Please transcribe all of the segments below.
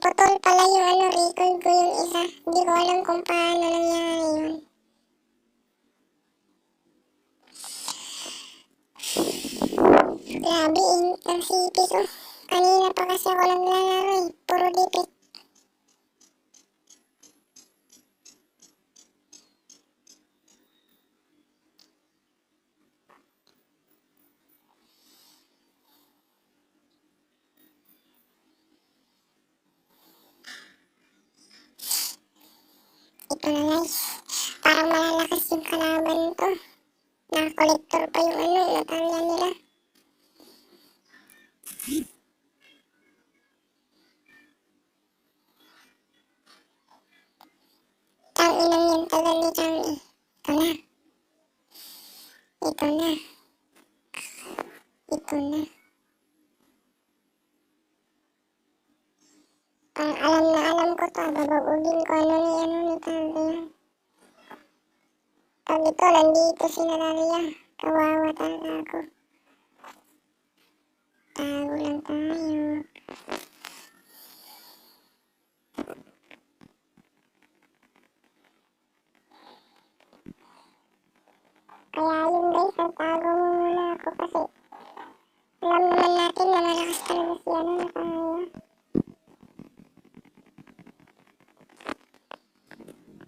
naputol pala yung record ko yung isa. Hindi ko alam kung paano nangyari yun. Grabe, init ng sipis oh. Kanina pa kasi ako naglalaro eh. Puro dipit. Ito na guys. Parang malalakas yung kalaban to. Nakakolektor pa yung Natalia nila. Tanginang yung tagal ni Tangi. Ito na. Ito na. Ito na. Parang alam na alam ko to. Babagugin ko ni Tangi. Pag ito, nandito si Natalia. Kawawa talaga ako. Tago lang tayo. Kaya yun guys, nagtago muna ako kasi alam naman natin na malakas talaga si Natalia.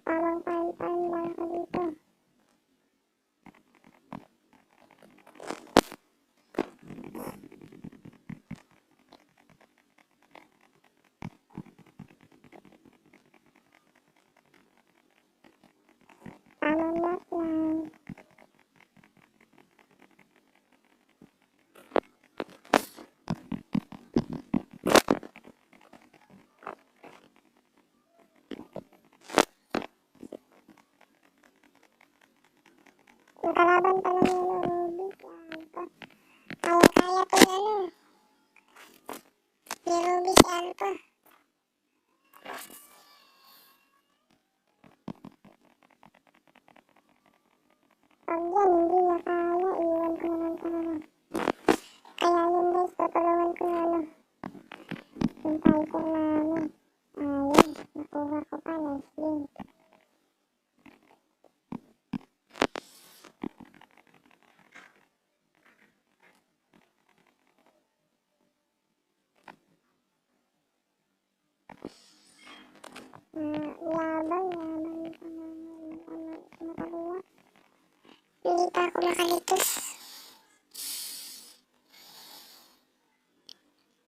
Parang time lang ako dito. Tamang lot lang. Yung kalaban pala ni Ruby. Kaya-kaya to ni Ruby si Alpha. Pag yan, hindi niya kaya, iwan ko naman talaga. Kaya yun guys, tutulungan ko yung fighter namin. Ayun, nakuha ko pa, nice game. Yabang pa naman. Hindi pa ako makalitos.